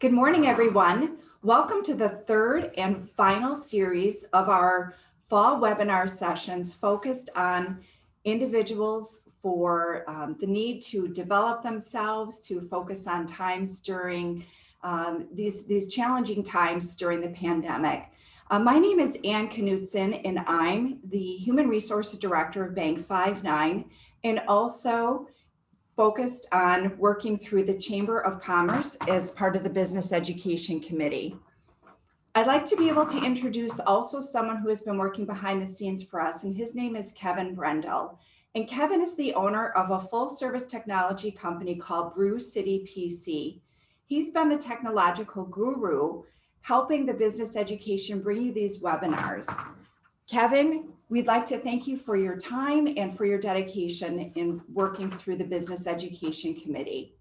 Good morning, everyone. Welcome to the third and final series of our fall webinar sessions focused on individuals for the need to develop themselves, to focus on times during these challenging times during the pandemic. My name is Ann Knutson, and I'm the Human Resources Director of Bank 59, and also focused on working through the Chamber of Commerce as part of the Business Education Committee. I'd like to be able to introduce also someone who has been working behind the scenes for us, and his name is Kevin Brendell. And Kevin is the owner of a full service technology company called Brew City PC. He's been the technological guru helping the business education bring you these webinars. Kevin, we'd like to thank you for your time and for your dedication in working through the Business Education Committee.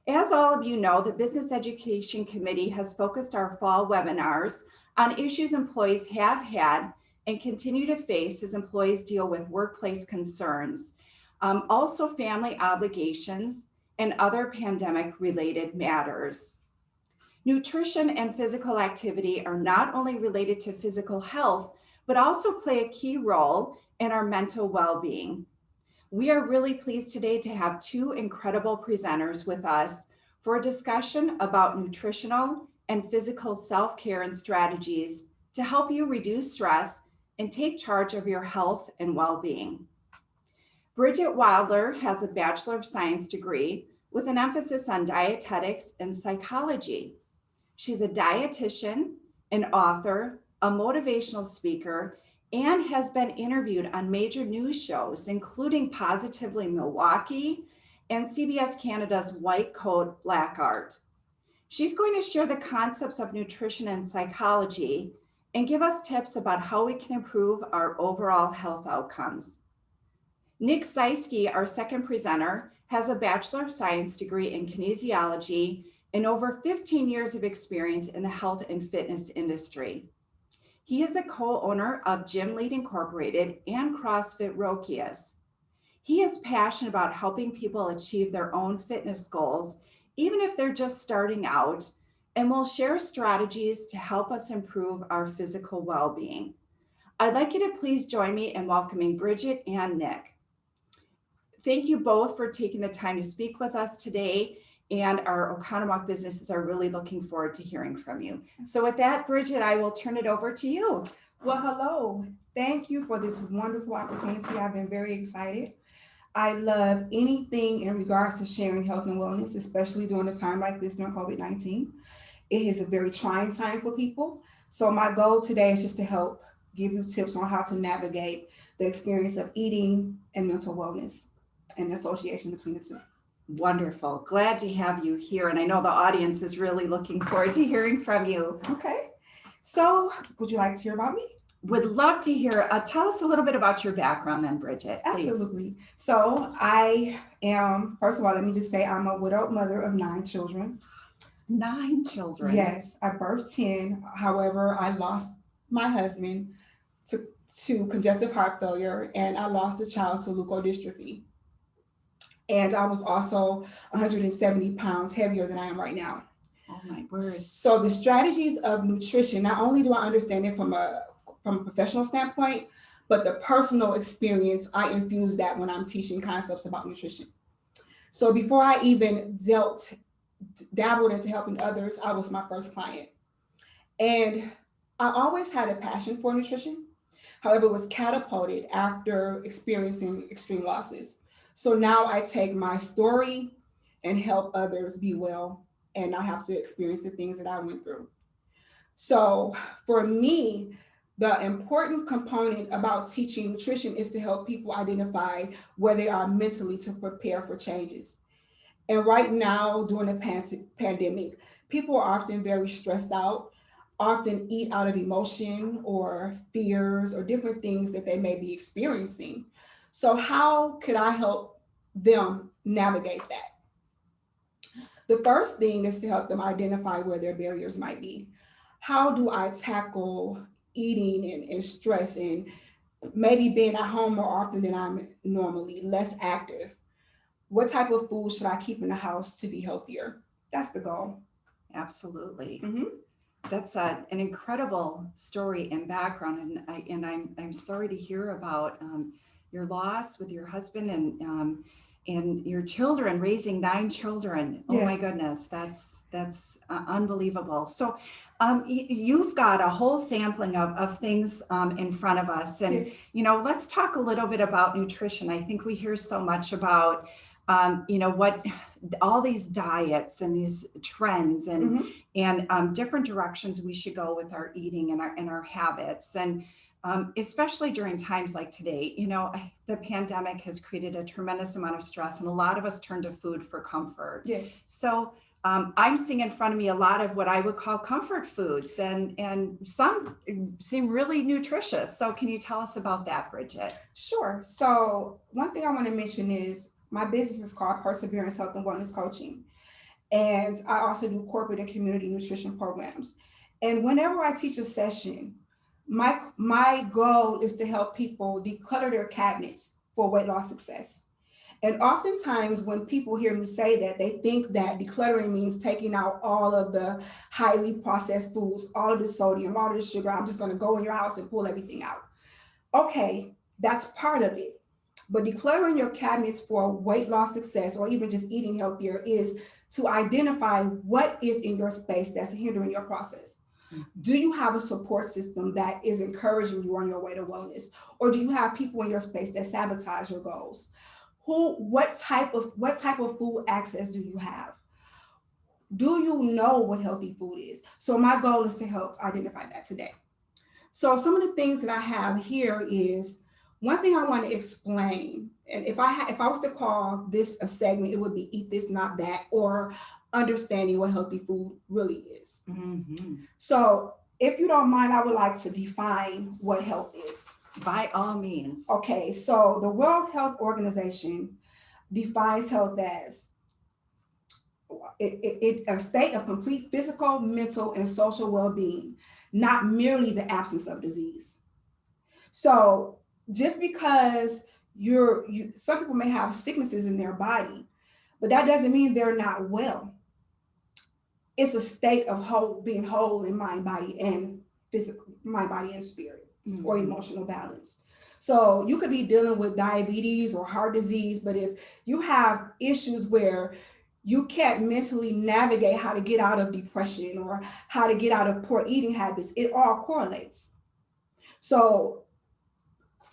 As all of you know, the Business Education Committee has focused our fall webinars on issues employees have had and continue to face as employees deal with workplace concerns, also family obligations and other pandemic-related matters. Nutrition and physical activity are not only related to physical health, but also play a key role in our mental well-being. We are really pleased today to have two incredible presenters with us for a discussion about nutritional and physical self-care and strategies to help you reduce stress and take charge of your health and well-being. Bridget Wilder has a Bachelor of Science degree with an emphasis on dietetics and psychology. She's a dietitian, an author, a motivational speaker, and has been interviewed on major news shows, including Positively Milwaukee and CBS Canada's White Coat Black Art. She's going to share the concepts of nutrition and psychology and give us tips about how we can improve our overall health outcomes. Nick Czeisske, our second presenter, has a Bachelor of Science degree in kinesiology and over 15 years of experience in the health and fitness industry. He is a co-owner of Gym Lead Incorporated and CrossFit Rokius. He is passionate about helping people achieve their own fitness goals, even if they're just starting out, and will share strategies to help us improve our physical well-being. I'd like you to please join me in welcoming Bridget and Nick. Thank you both for taking the time to speak with us today, and our Oconomowoc businesses are really looking forward to hearing from you. So with that, Bridget, I will turn it over to you. Well, hello. Thank you for this wonderful opportunity. I've been very excited. I love anything in regards to sharing health and wellness, especially during a time like this during COVID-19. It is a very trying time for people. So my goal today is just to help give you tips on how to navigate the experience of eating and mental wellness and the association between the two. Wonderful. Glad to have you here. And I know the audience is really looking forward to hearing from you. Okay. So would you like to hear about me? Would love to hear. Tell us a little bit about your background then, Bridget. Please. Absolutely. So I am, first of all, let me just say I'm a widowed mother of 9 children. 9 children. Yes, I birthed 10. However, I lost my husband to congestive heart failure, and I lost a child to leukodystrophy. And I was also 170 pounds heavier than I am right now. Oh my word. So the strategies of nutrition, not only do I understand it from a professional standpoint, but the personal experience, I infuse that when I'm teaching concepts about nutrition. So before I even dabbled into helping others, I was my first client. And I always had a passion for nutrition. However, it was catapulted after experiencing extreme losses. So now I take my story and help others be well and not have to experience the things that I went through. So for me, the important component about teaching nutrition is to help people identify where they are mentally to prepare for changes. And right now, during the pandemic, people are often very stressed out, often eat out of emotion or fears or different things that they may be experiencing. So how could I help them navigate that? The first thing is to help them identify where their barriers might be. How do I tackle eating and stress and maybe being at home more often than I'm normally, less active? What type of food should I keep in the house to be healthier? That's the goal. Absolutely. Mhm. That's an incredible story and background, and I'm sorry to hear about your loss with your husband and your children, raising 9 children. Oh my Yes. goodness, that's unbelievable. So you've got a whole sampling of things in front of us, and Yes. let's talk a little bit about nutrition. I think we hear so much about what all these diets and these trends and Mhm. different directions we should go with our eating and our habits. And especially during times like today, the pandemic has created a tremendous amount of stress, and a lot of us turn to food for comfort. Yes. So I'm seeing in front of me a lot of what I would call comfort foods, and some seem really nutritious. So can you tell us about that, Bridget? Sure. So one thing I want to mention is my business is called Perseverance Health and Wellness Coaching. And I also do corporate and community nutrition programs. And whenever I teach a session, my goal is to help people declutter their cabinets for weight loss success. And oftentimes when people hear me say that, they think that decluttering means taking out all of the highly processed foods, all of the sodium, all of the sugar. I'm just going to go in your house and pull everything out. Okay, that's part of it. But decluttering your cabinets for weight loss success or even just eating healthier is to identify what is in your space that's hindering your process. Do you have a support system that is encouraging you on your way to wellness? Or do you have people in your space that sabotage your goals? What type of food access do you have? Do you know what healthy food is? So my goal is to help identify that today. So some of the things that I have here is one thing I want to explain. And if I was to call this a segment, it would be eat this, not that, or understanding what healthy food really is. Mm-hmm. So if you don't mind, I would like to define what health is. By all means. Okay, so the World Health Organization defines health as a state of complete physical, mental, and social well-being, not merely the absence of disease. So just because some people may have sicknesses in their body, but that doesn't mean they're not well. It's a state of being whole in mind, body, and physical, mind, body, and spirit, mm-hmm. or emotional balance. So you could be dealing with diabetes or heart disease, but if you have issues where you can't mentally navigate how to get out of depression or how to get out of poor eating habits, it all correlates. So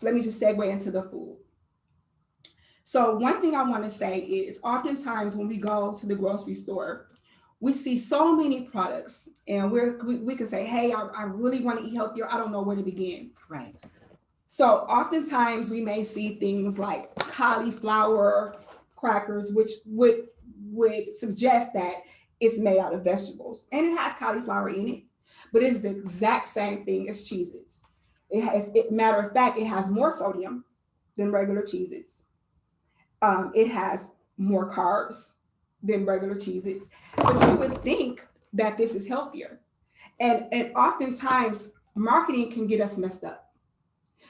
let me just segue into the food. So one thing I want to say is oftentimes when we go to the grocery store, we see so many products and we can say, hey, I really want to eat healthier. I don't know where to begin. Right. So oftentimes we may see things like cauliflower crackers, which would suggest that it's made out of vegetables. And it has cauliflower in it, but it's the exact same thing as Cheez-Its. Matter of fact, it has more sodium than regular Cheez-Its. It has more carbs than regular Cheez-Its. But you would think that this is healthier. And oftentimes marketing can get us messed up.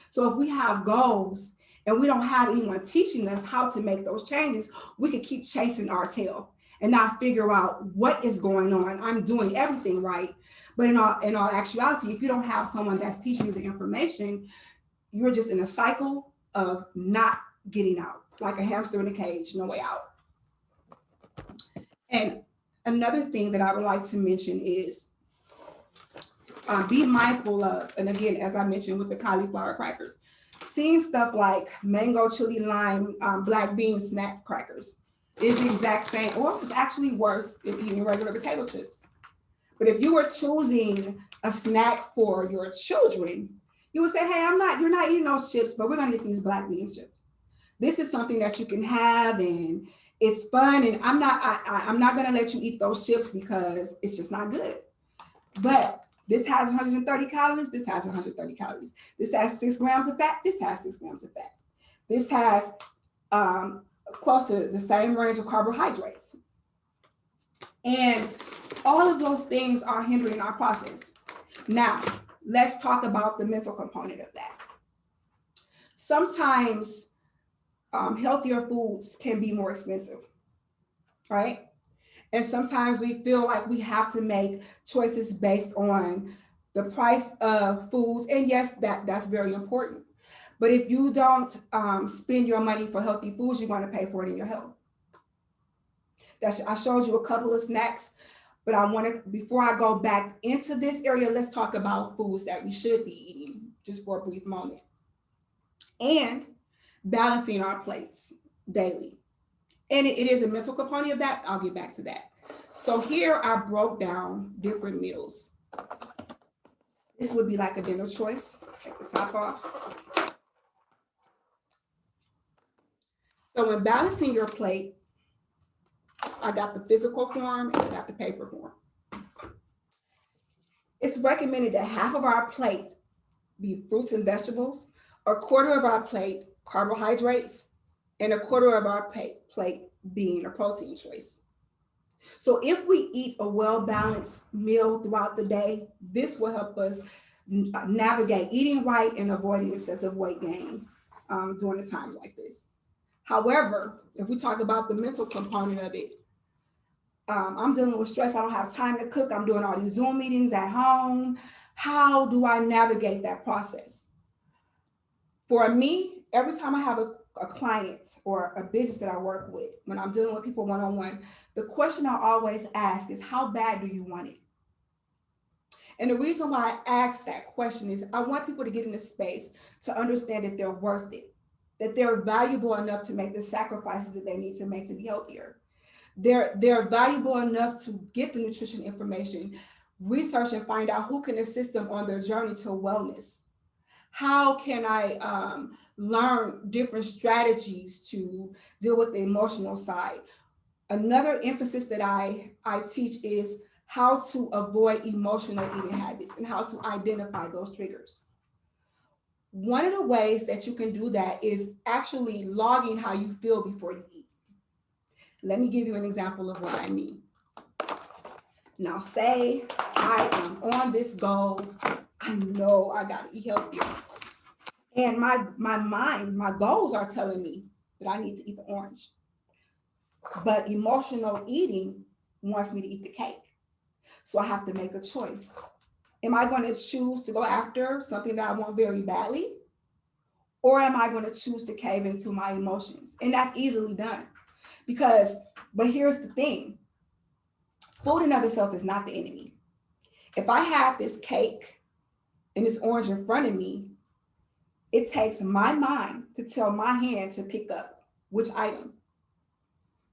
So if we have goals and we don't have anyone teaching us how to make those changes, we could keep chasing our tail and not figure out what is going on. I'm doing everything right. But in all actuality, if you don't have someone that's teaching you the information, you're just in a cycle of not getting out, like a hamster in a cage, no way out. And another thing that I would like to mention is be mindful of, and again, as I mentioned with the cauliflower crackers, seeing stuff like mango, chili, lime, black bean snack crackers is the exact same, or it's actually worse than eating regular potato chips. But if you were choosing a snack for your children, you would say, hey, you're not eating those chips, but we're gonna get these black bean chips. This is something that you can have and it's fun, and I'm not gonna let you eat those chips because it's just not good. But this has 130 calories, this has 130 calories. This has 6 grams of fat, this has 6 grams of fat. This has close to the same range of carbohydrates. And all of those things are hindering our process. Now, let's talk about the mental component of that. Sometimes healthier foods can be more expensive, right? And sometimes we feel like we have to make choices based on the price of foods. And yes, that's very important. But if you don't spend your money for healthy foods, you're going to pay for it in your health. I showed you a couple of snacks, but I want to, before I go back into this area, let's talk about foods that we should be eating just for a brief moment. And balancing our plates daily. And it is a mental component of that. I'll get back to that. So here I broke down different meals. This would be like a dinner choice. Take the top off. So when balancing your plate, I got the physical form and I got the paper form. It's recommended that half of our plate be fruits and vegetables, a quarter of our plate carbohydrates, and a quarter of our plate being a protein choice. So if we eat a well-balanced meal throughout the day, this will help us navigate eating right and avoiding excessive weight gain during a time like this. However, if we talk about the mental component of it, I'm dealing with stress. I don't have time to cook. I'm doing all these Zoom meetings at home. How do I navigate that process? For me, every time I have a client or a business that I work with, when I'm dealing with people one-on-one, the question I always ask is, how bad do you want it? And the reason why I ask that question is I want people to get in a space to understand that they're worth it, that they're valuable enough to make the sacrifices that they need to make to be healthier. They're valuable enough to get the nutrition information, research and find out who can assist them on their journey to wellness. How can I learn different strategies to deal with the emotional side? Another emphasis that I teach is how to avoid emotional eating habits and how to identify those triggers. One of the ways that you can do that is actually logging how you feel before you eat. Let me give you an example of what I mean. Now, say I am on this goal. I know I got to eat healthier. And my mind, my goals are telling me that I need to eat the orange. But emotional eating wants me to eat the cake. So I have to make a choice. Am I going to choose to go after something that I want very badly? Or am I going to choose to cave into my emotions? And that's easily done. But here's the thing. Food in of itself is not the enemy. If I have this cake and this orange in front of me, it takes my mind to tell my hand to pick up which item.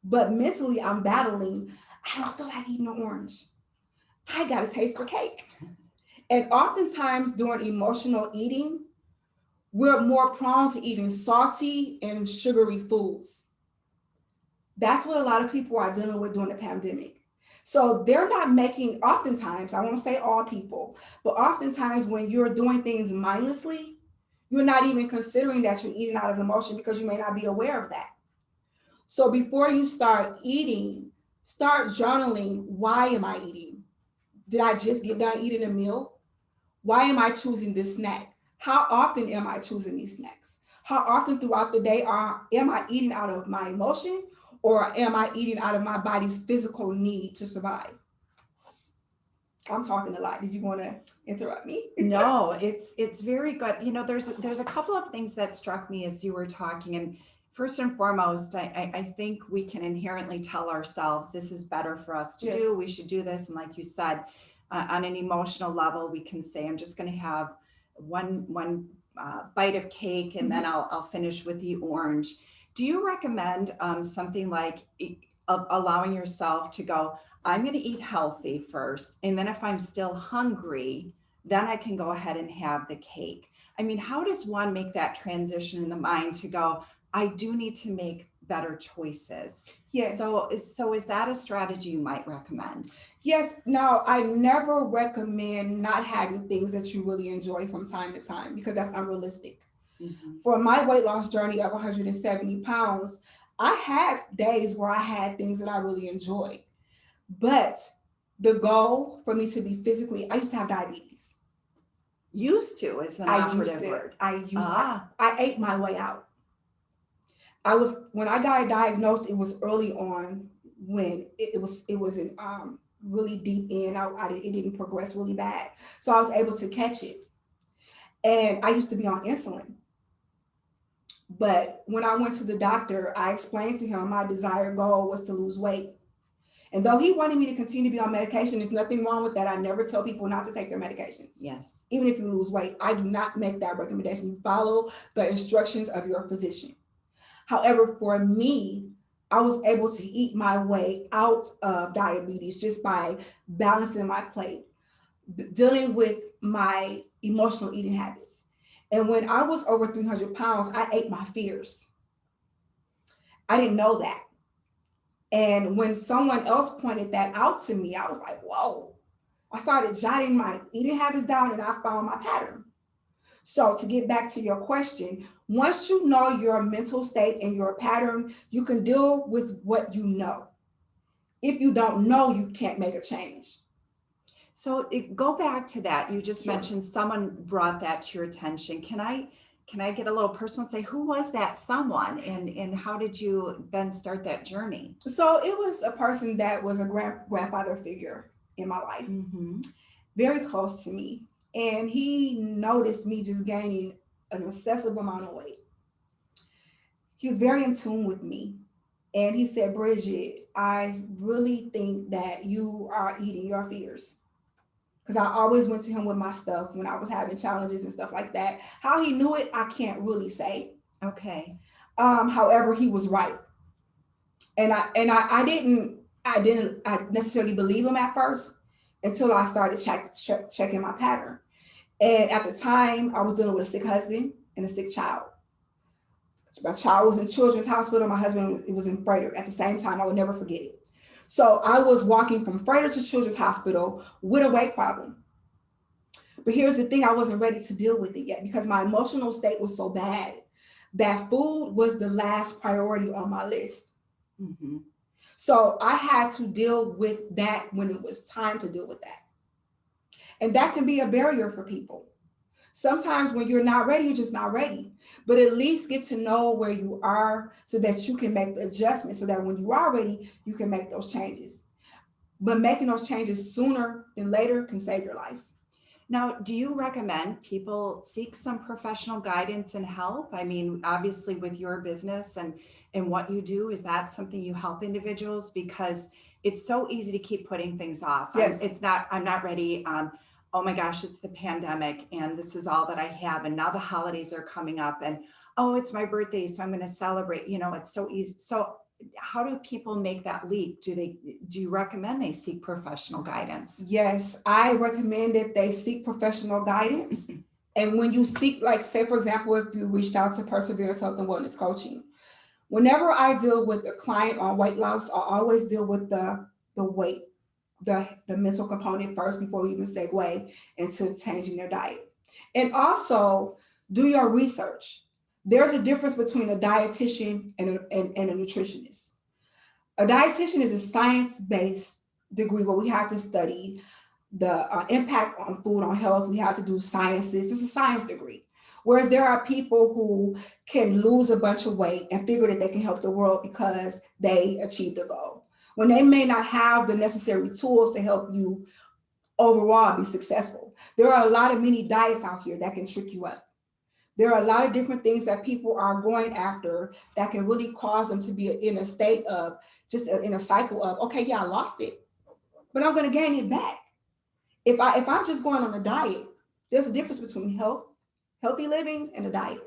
But mentally, I'm battling, I don't feel like eating an orange. I got a taste for cake. And oftentimes during emotional eating, we're more prone to eating salty and sugary foods. That's what a lot of people are dealing with during the pandemic. So they're not making, oftentimes, I won't say all people, but oftentimes when you're doing things mindlessly, you're not even considering that you're eating out of emotion because you may not be aware of that. So before you start eating, start journaling. Why am I eating? Did I just get done eating a meal? Why am I choosing this snack? How often am I choosing these snacks? How often throughout the day am I eating out of my emotion or am I eating out of my body's physical need to survive? I'm talking a lot. Did you want to interrupt me? No, it's very good. You know, there's a couple of things that struck me as you were talking. And first and foremost, I think we can inherently tell ourselves this is better for us to do. We should do this. And like you said, on an emotional level, we can say, I'm just going to have one bite of cake and then I'll finish with the orange. Do you recommend something like allowing yourself to go, I'm going to eat healthy first, and then if I'm still hungry, then I can go ahead and have the cake? I mean, how does one make that transition in the mind to go, I do need to make better choices? Yes. So is that a strategy you might recommend? Yes. Now, I never recommend not having things that you really enjoy from time to time because that's unrealistic. Mm-hmm. For my weight loss journey of 170 pounds, I had days where I had things that I really enjoyed. But the goal for me to be physically, I used to have diabetes. Used to is an operative word. I ate my way out. When I got diagnosed, it was early on when it was in really deep in. It didn't progress really bad, so I was able to catch it. And I used to be on insulin, but when I went to the doctor, I explained to him my desired goal was to lose weight. And though he wanted me to continue to be on medication, there's nothing wrong with that. I never tell people not to take their medications. Yes. Even if you lose weight, I do not make that recommendation. You follow the instructions of your physician. However, for me, I was able to eat my way out of diabetes just by balancing my plate, dealing with my emotional eating habits. And when I was over 300 pounds, I ate my fears. I didn't know that. And when someone else pointed that out to me, I was like, whoa. I started jotting my eating habits down and I found my pattern. So to get back to your question, once you know your mental state and your pattern, you can deal with what you know. If you don't know, you can't make a change. So go back to that. You just Sure. mentioned someone brought that to your attention. Can I get a little personal and say, who was that someone and how did you then start that journey? So it was a person that was a grandfather figure in my life, very close to me. And he noticed me just gaining an excessive amount of weight. He was very in tune with me. And he said, Bridget, I really think that you are eating your fears. Because I always went to him with my stuff when I was having challenges and stuff like that. How he knew it, I can't really say. Okay. However, he was right. And I didn't necessarily believe him at first until I started checking my pattern. And at the time, I was dealing with a sick husband and a sick child. My child was in Children's Hospital. My husband was in Freighter at the same time. I would never forget it. So I was walking from Freighter to Children's Hospital with a weight problem. But here's the thing, I wasn't ready to deal with it yet because my emotional state was so bad that food was the last priority on my list. So I had to deal with that when it was time to deal with that. And that can be a barrier for people. Sometimes when you're not ready, you're just not ready. But at least get to know where you are so that you can make the adjustments so that when you are ready, you can make those changes. But making those changes sooner than later can save your life. Now, do you recommend people seek some professional guidance and help? I mean, obviously with your business and what you do, is that something you help individuals? Because it's so easy to keep putting things off. Yes. I'm not ready. Oh my gosh, it's the pandemic and this is all that I have. And now the holidays are coming up and, oh, it's my birthday, so I'm going to celebrate. You know, it's so easy. So how do people make that leap? Do you recommend they seek professional guidance? Yes, I recommend that they seek professional guidance. And when you seek, like say, for example, if you reached out to Perseverance Health and Wellness Coaching, whenever I deal with a client on weight loss, I always deal with the weight, the mental component first before we even segue into changing their diet. And also do your research. There's a difference between a dietitian and a nutritionist. A dietitian is a science-based degree where we have to study the impact on food on health. We have to do sciences. It's a science degree. Whereas there are people who can lose a bunch of weight and figure that they can help the world because they achieved a goal, when they may not have the necessary tools to help you overall be successful. There are a lot of mini diets out here that can trick you up. There are a lot of different things that people are going after that can really cause them to be in a state of just in a cycle of, okay, yeah, I lost it, but I'm going to gain it back. If I'm just going on a diet, there's a difference between healthy living and a diet.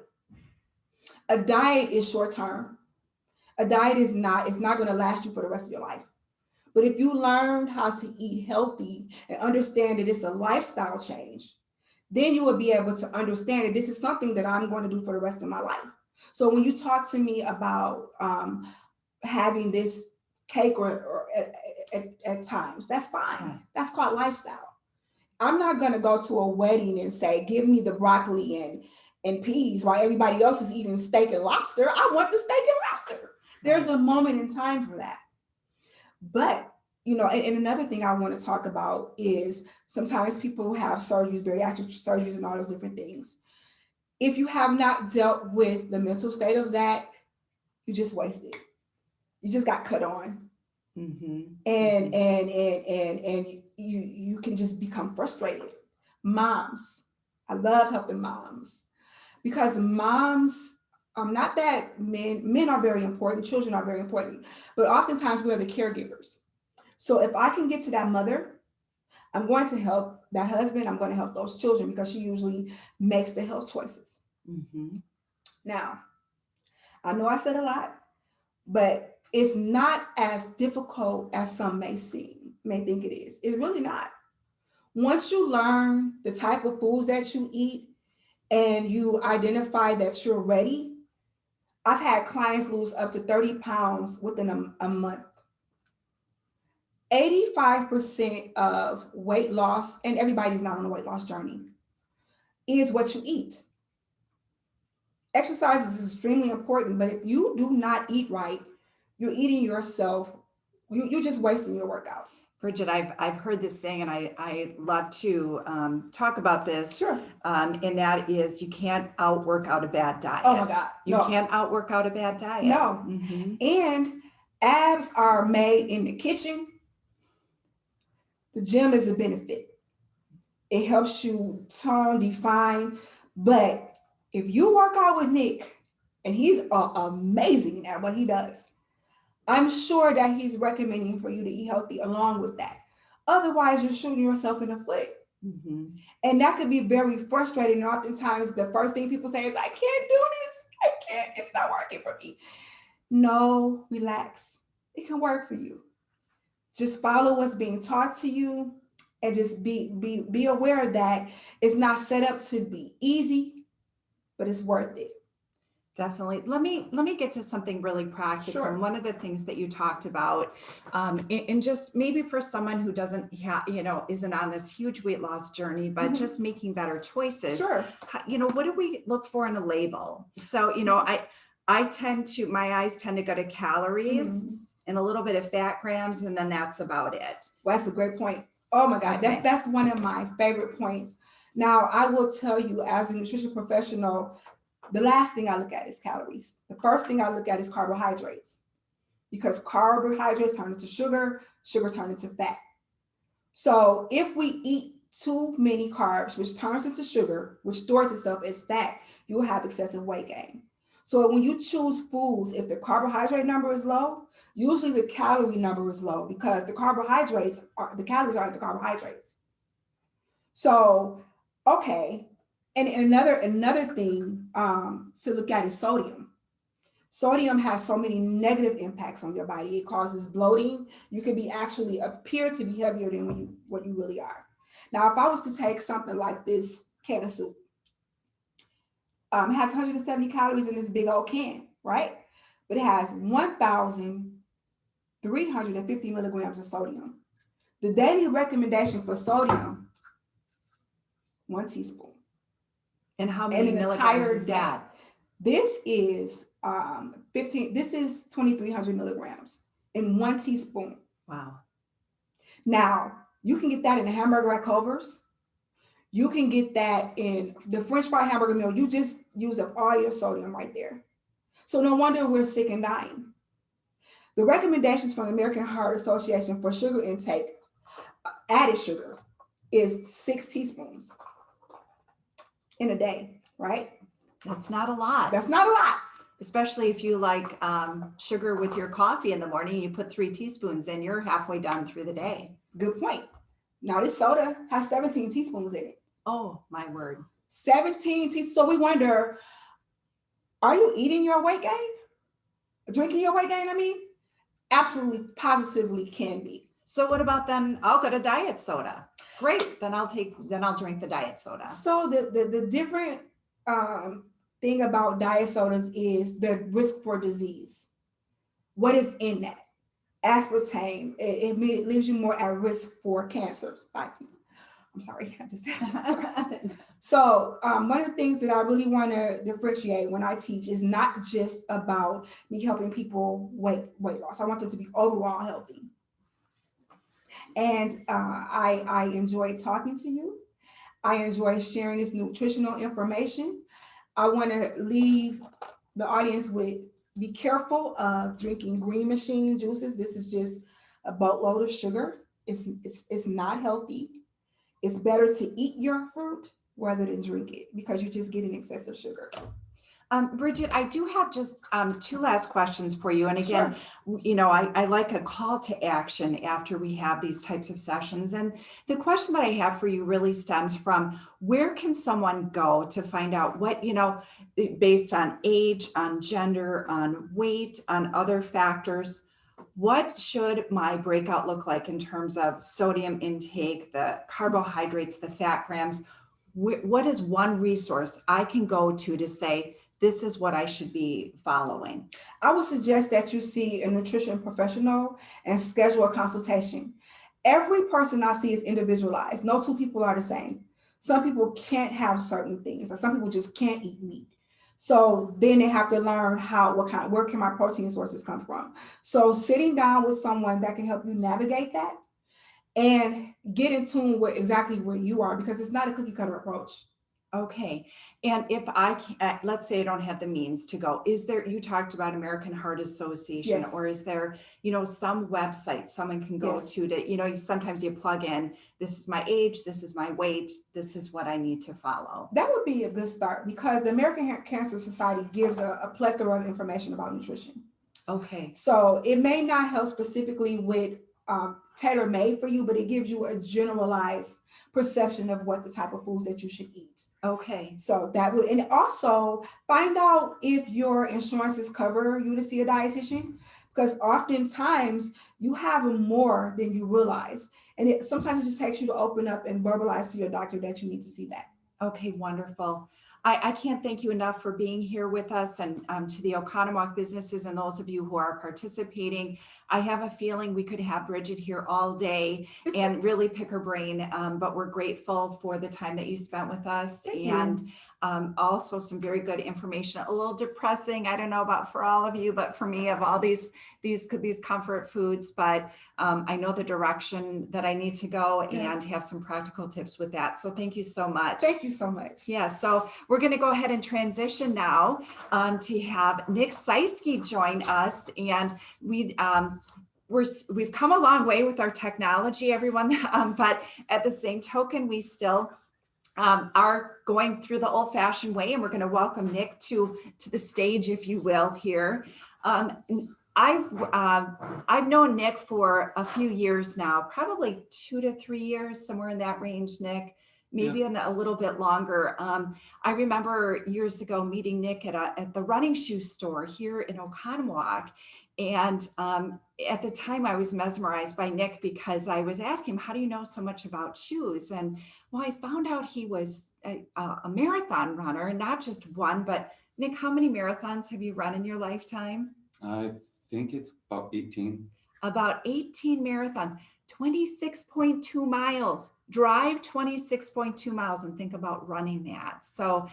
A diet is short term. A diet it's not going to last you for the rest of your life. But if you learn how to eat healthy and understand that it's a lifestyle change, then you will be able to understand that this is something that I'm going to do for the rest of my life. So when you talk to me about having this cake or at times, that's fine. Right. That's called lifestyle. I'm not going to go to a wedding and say, give me the broccoli and peas while everybody else is eating steak and lobster. I want the steak and lobster. There's a moment in time for that. But, you know, and another thing I want to talk about is sometimes people have surgeries, bariatric surgeries and all those different things. If you have not dealt with the mental state of that, you just wasted. You just got cut on. and you can just become frustrated. Moms, I love helping moms because moms, not that men are very important, children are very important, but oftentimes we are the caregivers. So if I can get to that mother, I'm going to help that husband, I'm going to help those children because she usually makes the health choices. Now, I know I said a lot, but it's not as difficult as some may think it is. It's really not. Once you learn the type of foods that you eat and you identify that you're ready, I've had clients lose up to 30 pounds within a month. 85% of weight loss, and everybody's not on a weight loss journey, is what you eat. Exercise is extremely important, but if you do not eat right, you're eating yourself, you're just wasting your workouts. Bridget, I've heard this saying, and I love to talk about this. Sure. And that is, you can't outwork out a bad diet. Oh my God. You can't outwork out a bad diet. No. And abs are made in the kitchen. The gym is a benefit. It helps you tone, define. But if you work out with Nick, and he's amazing at what he does, I'm sure that he's recommending for you to eat healthy along with that. Otherwise, you're shooting yourself in the foot. And that could be very frustrating. And oftentimes, the first thing people say is, I can't do this. I can't. It's not working for me. No, relax. It can work for you. Just follow what's being taught to you and just be aware that it's not set up to be easy, but it's worth it. Definitely. Let me get to something really practical. Sure. And one of the things that you talked about, and just maybe for someone who doesn't isn't on this huge weight loss journey, but just making better choices. Sure. What do we look for in a label? So, my eyes tend to go to calories and a little bit of fat grams, and then that's about it. Well, that's a great point. Oh my God, Okay. that's one of my favorite points. Now, I will tell you, as a nutrition professional, the last thing I look at is calories. The first thing I look at is carbohydrates, because carbohydrates turn into sugar, sugar turns into fat. So if we eat too many carbs, which turns into sugar, which stores itself as fat, you will have excessive weight gain. So when you choose foods, if the carbohydrate number is low, usually the calorie number is low because the calories are in the carbohydrates. So, okay. And another thing to look at is sodium. Sodium has so many negative impacts on your body. It causes bloating. You can appear to be heavier than what you really are. Now, if I was to take something like this can of soup, it has 170 calories in this big old can, right? But it has 1,350 milligrams of sodium. The daily recommendation for sodium, 1 teaspoon. And how many milligrams is that? This is 2,300 milligrams in 1 teaspoon. Wow. Now, you can get that in a hamburger at Culver's. You can get that in the French fry hamburger meal. You just use up all your sodium right there. So no wonder we're sick and dying. The recommendations from the American Heart Association for sugar intake, added sugar, is 6 teaspoons in a day, right? That's not a lot. That's not a lot. Especially if you like sugar with your coffee in the morning, you put 3 teaspoons in, you're halfway done through the day. Good point. Now this soda has 17 teaspoons in it. Oh, my word. 17 teaspoons. So we wonder, are you eating your weight gain? Drinking your weight gain, I mean? Absolutely, positively can be. So what about then, I'll go to diet soda. Great, then I'll drink the diet soda. So the different thing about diet sodas is the risk for disease. What is in that? Aspartame, it leaves you more at risk for cancers. I'm sorry, I just said that. So one of the things that I really want to differentiate when I teach is not just about me helping people weight loss. I want them to be overall healthy. And I enjoy talking to you. I enjoy sharing this nutritional information. I want to leave the audience with, be careful of drinking green machine juices. This is just a boatload of sugar. It's not healthy. It's better to eat your fruit rather than drink it because you're just getting excessive sugar. Bridget, I do have just two last questions for you. And again, I like a call to action after we have these types of sessions. And the question that I have for you really stems from where can someone go to find out what, based on age, on gender, on weight, on other factors, what should my breakout look like in terms of sodium intake, the carbohydrates, the fat grams? What is one resource I can go to say, this is what I should be following? I would suggest that you see a nutrition professional and schedule a consultation. Every person I see is individualized. No two people are the same. Some people can't have certain things, or some people just can't eat meat. So then they have to learn where can my protein sources come from? So sitting down with someone that can help you navigate that and get in tune with exactly where you are, because it's not a cookie cutter approach. Okay. And if I can, let's say I don't have the means to go, you talked about American Heart Association, Yes. or is there, some website someone can go Yes. to, sometimes you plug in, this is my age, this is my weight, this is what I need to follow. That would be a good start because the American Cancer Society gives a plethora of information about nutrition. Okay. So it may not help specifically with tailor-made for you, but it gives you a generalized perception of what the type of foods that you should eat. Okay. So that would, and also find out if your insurances cover you to see a dietitian, because oftentimes you have more than you realize. And sometimes it just takes you to open up and verbalize to your doctor that you need to see that. Okay, wonderful. I can't thank you enough for being here with us, and to the Oconomowoc businesses and those of you who are participating. I have a feeling we could have Bridget here all day and really pick her brain, but we're grateful for the time that you spent with us. And also some very good information, a little depressing. I don't know about for all of you, but for me, of all these comfort foods, but I know the direction that I need to go and have some practical tips with that. So thank you so much. Thank you so much. Yeah, so we're going to go ahead and transition now to have Nick Czeisske join us, and we've come a long way with our technology, everyone, but at the same token, we still are going through the old-fashioned way, and we're going to welcome Nick to the stage, if you will, here. I've known Nick for a few years now, probably 2 to 3 years, somewhere in that range, Nick. Maybe a little bit longer. I remember years ago meeting Nick at the running shoe store here in Oconomowoc. And at the time I was mesmerized by Nick because I was asking him, how do you know so much about shoes? And well, I found out he was a marathon runner, and not just one, but Nick, how many marathons have you run in your lifetime? I think it's about 18. About 18 marathons, 26.2 miles. Drive 26.2 miles and think about running that. So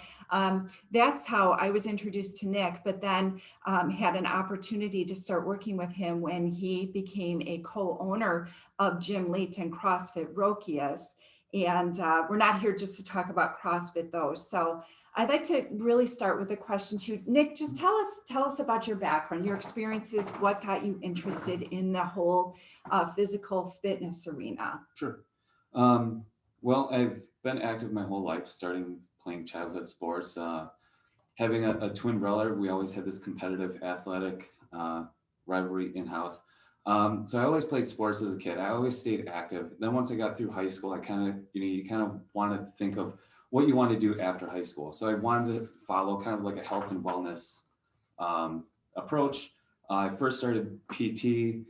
that's how I was introduced to Nick, but then had an opportunity to start working with him when he became a co-owner of Gym Leet and CrossFit Rokias. And we're not here just to talk about CrossFit though. So I'd like to really start with a question to you. Nick, just tell us about your background, your experiences, what got you interested in the whole physical fitness arena? Sure. Well, I've been active my whole life, starting playing childhood sports. Having a twin brother, we always had this competitive athletic rivalry in-house. So I always played sports as a kid. I always stayed active. Then once I got through high school, I you kind of want to think of what you want to do after high school. So I wanted to follow kind of like a health and wellness approach. I first started PT.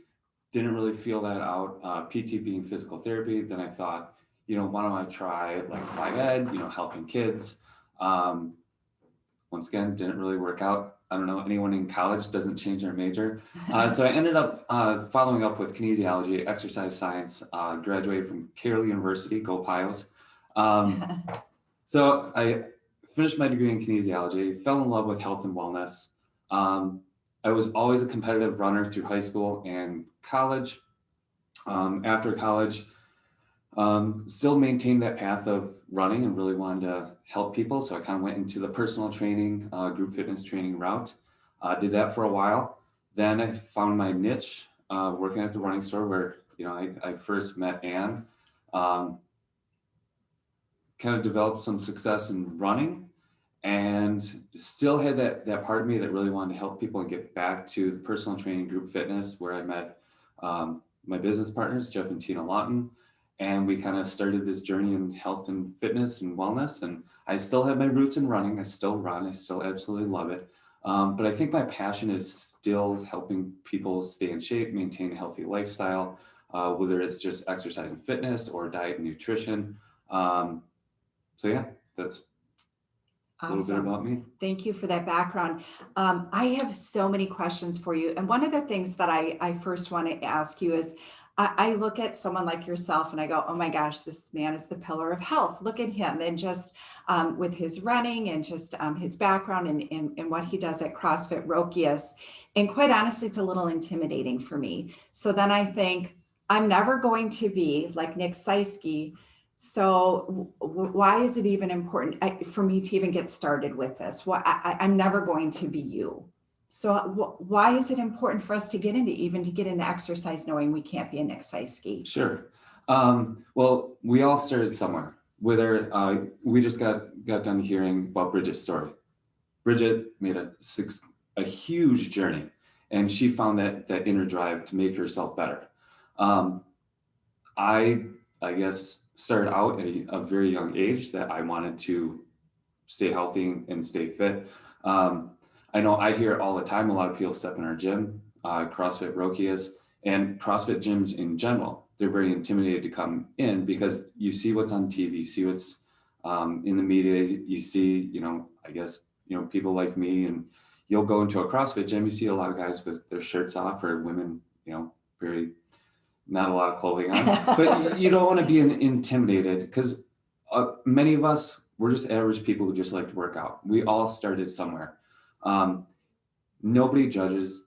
Didn't really feel that out, PT being physical therapy. Then I thought, why don't I try like Phy Ed, helping kids. Once again, didn't really work out. I don't know, anyone in college doesn't change their major. So I ended up following up with kinesiology, exercise science, graduated from Carroll University, go Pios. So I finished my degree in kinesiology, fell in love with health and wellness. I was always a competitive runner through high school and college. After college, still maintained that path of running and really wanted to help people. So I kind of went into the personal training, group fitness training route. Did that for a while. Then I found my niche working at the running store where, I first met Ann, kind of developed some success in running, and still had that part of me that really wanted to help people and get back to the personal training group fitness, where I met my business partners, Jeff and Tina Lawton. And we kind of started this journey in health and fitness and wellness. And I still have my roots in running. I still run. I still absolutely love it. But I think my passion is still helping people stay in shape, maintain a healthy lifestyle, whether it's just exercise and fitness or diet and nutrition. So yeah, that's a little bit about me. Thank you for that background. I have so many questions for you. And one of the things that I first want to ask you is, I look at someone like yourself and I go, oh my gosh, this man is the pillar of health. Look at him. And just with his running and just his background and what he does at CrossFit Rokius. And quite honestly, it's a little intimidating for me. So then I think, I'm never going to be like Nick Czeisske. So why is it even important for me to even get started with this? I'm never going to be you. So why is it important for us to get into exercise knowing we can't be a Nick Czeisske? Sure. Well, we all started somewhere. Whether we just got done hearing about Bridget's story. Bridget made a huge journey, and she found that inner drive to make herself better. I guess started out at a very young age that I wanted to stay healthy and stay fit. I know I hear all the time, a lot of people step in our gym, CrossFit Rokius, and CrossFit gyms in general. They're very intimidated to come in because you see what's on TV, you see what's in the media, you see, I guess, people like me, and you'll go into a CrossFit gym, you see a lot of guys with their shirts off, or women, very, not a lot of clothing on, but you don't want to be intimidated, because many of us, we're just average people who just like to work out. We all started somewhere. Nobody judges,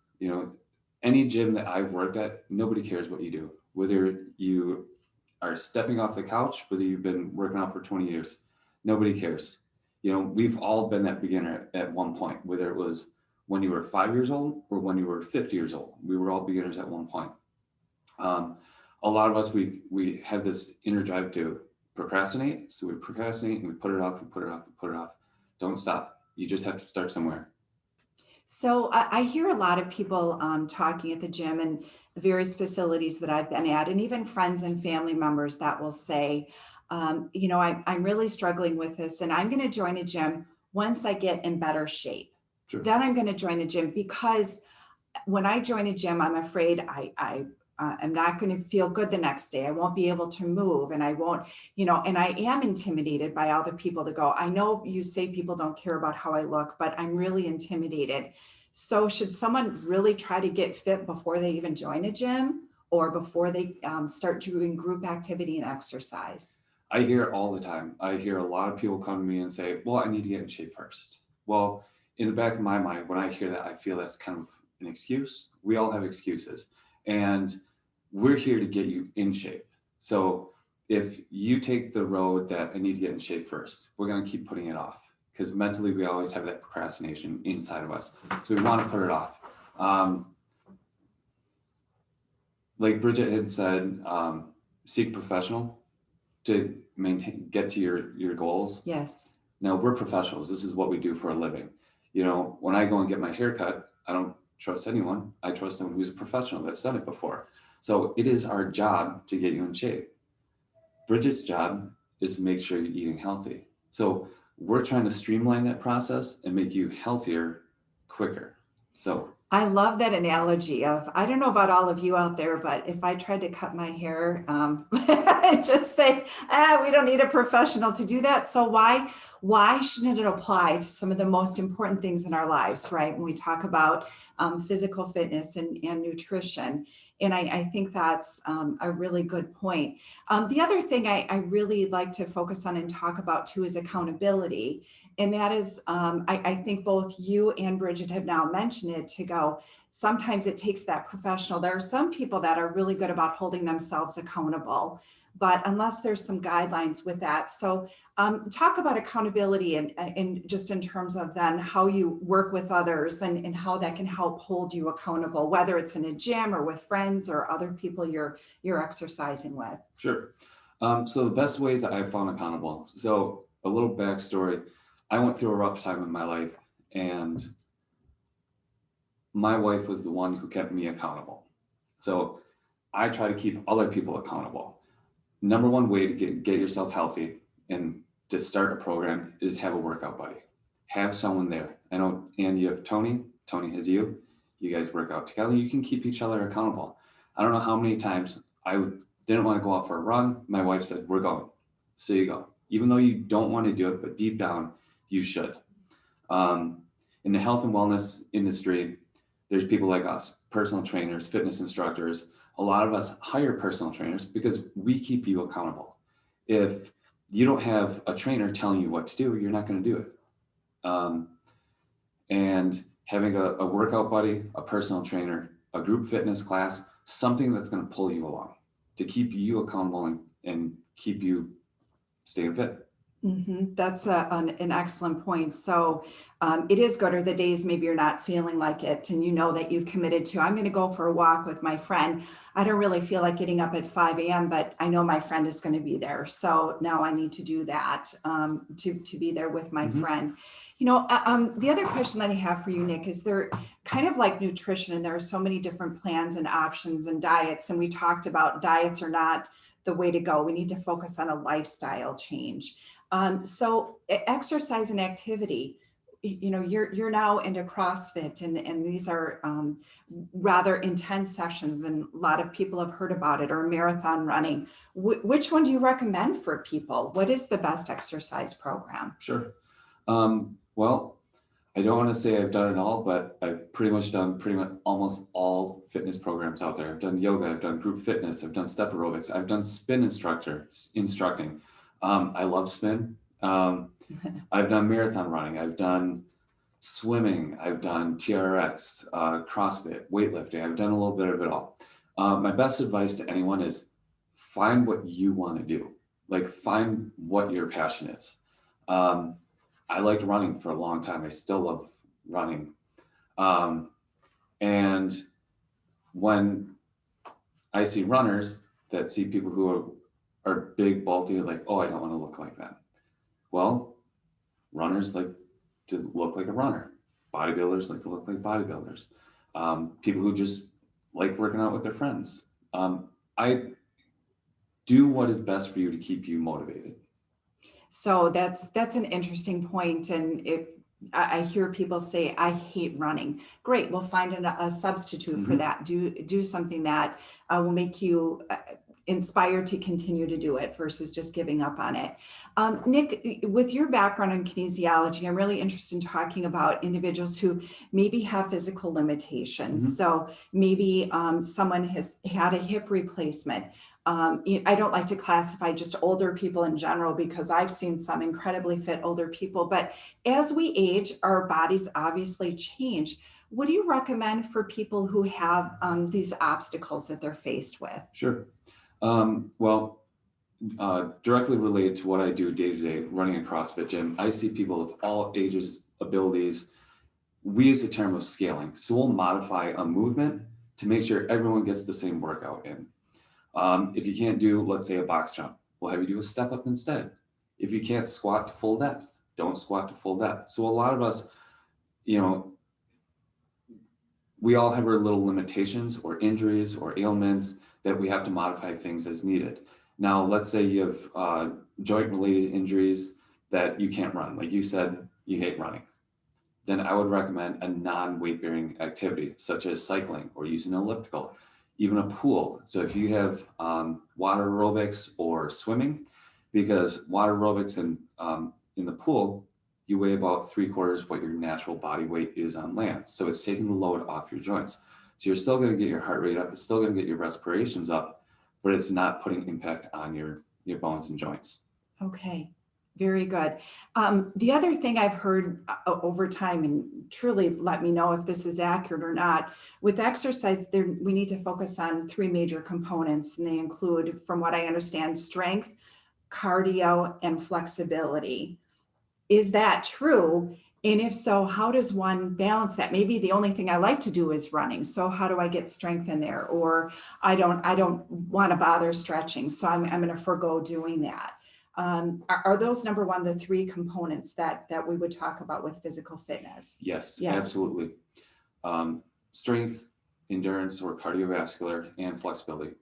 any gym that I've worked at, nobody cares what you do. Whether you are stepping off the couch, whether you've been working out for 20 years, nobody cares. We've all been that beginner at one point, whether it was when you were 5 years old or when you were 50 years old. We were all beginners at one point. A lot of us, we have this inner drive to procrastinate. So we procrastinate and we put it off and put it off and put it off. Don't stop. You just have to start somewhere. So I hear a lot of people talking at the gym and the various facilities that I've been at, and even friends and family members that will say, I'm really struggling with this, and I'm going to join a gym once I get in better shape. Sure. Then I'm going to join the gym, because when I join a gym, I'm afraid I'm not going to feel good the next day. I won't be able to move, and I won't, and I am intimidated by all the people to go. I know you say people don't care about how I look, but I'm really intimidated. So should someone really try to get fit before they even join a gym, or before they start doing group activity and exercise? I hear it all the time. I hear a lot of people come to me and say, well, I need to get in shape first. Well, in the back of my mind, when I hear that, I feel that's kind of an excuse. We all have excuses. And we're here to get you in shape. So if you take the road that I need to get in shape first, we're going to keep putting it off, because mentally we always have that procrastination inside of us. So we want to put it off. Like Bridget had said, seek professional to get to your goals. Yes. Now, we're professionals. This is what we do for a living. When I go and get my hair cut, I don't trust anyone. I trust someone who's a professional that's done it before. So it is our job to get you in shape. Bridget's job is to make sure you're eating healthy. So we're trying to streamline that process and make you healthier quicker. So I love that analogy of, I don't know about all of you out there, but if I tried to cut my hair, I'd just say, we don't need a professional to do that. So why shouldn't it apply to some of the most important things in our lives, right? When we talk about physical fitness and nutrition. And I think that's a really good point. The other thing I really like to focus on and talk about too is accountability. And that is, I think both you and Bridget have now mentioned it, to go, sometimes it takes that professional. There are some people that are really good about holding themselves accountable, but unless there's some guidelines with that. So talk about accountability and just in terms of then how you work with others and how that can help hold you accountable, whether it's in a gym or with friends or other people you're exercising with. Sure. So the best ways that I've found accountable. So a little backstory. I went through a rough time in my life, and my wife was the one who kept me accountable. So I try to keep other people accountable. Number one way to get yourself healthy and to start a program is have a workout buddy. Have someone there. I know, and you have Tony has you. You guys work out together. You can keep each other accountable. I don't know how many times I didn't want to go out for a run. My wife said, we're going. So you go. Even though you don't want to do it, but deep down, you should. In the health and wellness industry, there's people like us, personal trainers, fitness instructors. A lot of us hire personal trainers because we keep you accountable. If you don't have a trainer telling you what to do, you're not going to do it. And having a workout buddy, a personal trainer, a group fitness class, something that's going to pull you along to keep you accountable and keep you staying fit. Mm-hmm. That's an excellent point. So it is good, or the days maybe you're not feeling like it and you know that you've committed to, I'm going to go for a walk with my friend. I don't really feel like getting up at 5 a.m., but I know my friend is going to be there. So now I need to do that to be there with my friend. You know, the other question that I have for you, Nick, is there kind of like nutrition, and there are so many different plans and options and diets. And we talked about diets are not the way to go. We need to focus on a lifestyle change. So exercise and activity, you know, you're now into CrossFit and these are rather intense sessions, and a lot of people have heard about it, or marathon running. Which one do you recommend for people? What is the best exercise program? Sure. Well, I don't want to say I've done it all, but I've pretty much done almost all fitness programs out there. I've done yoga, I've done group fitness, I've done step aerobics, I've done spin instructing. I love spin. I've done marathon running, I've done swimming, I've done TRX, CrossFit, weightlifting. I've done a little bit of it all. My best advice to anyone is find what you want to do. Like, find what your passion is. I liked running for a long time. I still love running. And when I see runners that see people who are big, bulky, like, oh, I don't want to look like that. Well, runners like to look like a runner. Bodybuilders like to look like bodybuilders. People who just like working out with their friends. I do what is best for you to keep you motivated. So that's an interesting point. And if I hear people say, I hate running, great, we'll find a substitute for that. Do something that will make you inspired to continue to do it versus just giving up on it. Nick, with your background in kinesiology, I'm really interested in talking about individuals who maybe have physical limitations. So maybe someone has had a hip replacement. I don't like to classify just older people in general because I've seen some incredibly fit older people, but as we age, our bodies obviously change. What do you recommend for people who have these obstacles that they're faced with? Sure. Well, directly related to what I do day to day, running a CrossFit gym, I see people of all ages, abilities. We use the term of scaling. So we'll modify a movement to make sure everyone gets the same workout in. If you can't do, let's say, a box jump, we'll have you do a step up instead. If you can't squat to full depth, don't squat to full depth. So a lot of us, you know, we all have our little limitations or injuries or ailments that we have to modify things as needed. Now, let's say you have joint-related injuries that you can't run. Like you said, you hate running. Then I would recommend a non-weight-bearing activity, such as cycling or using an elliptical, even a pool. So if you have water aerobics or swimming, because water aerobics and in the pool, you weigh about 3/4 what your natural body weight is on land. So it's taking the load off your joints. So you're still going to get your heart rate up. It's still going to get your respirations up, but it's not putting impact on your bones and joints. Okay. Very good. The other thing I've heard over time, and truly let me know if this is accurate or not, with exercise, we need to focus on three major components, and they include, from what I understand, strength, cardio, and flexibility. Is that true? And if so, how does one balance that? Maybe the only thing I like to do is running. So how do I get strength in there? Or I don't want to bother stretching, so I'm going to forego doing that. Are those, number one, the three components that we would talk about with physical fitness? Yes, Yes. absolutely. Strength, endurance, or cardiovascular, and flexibility.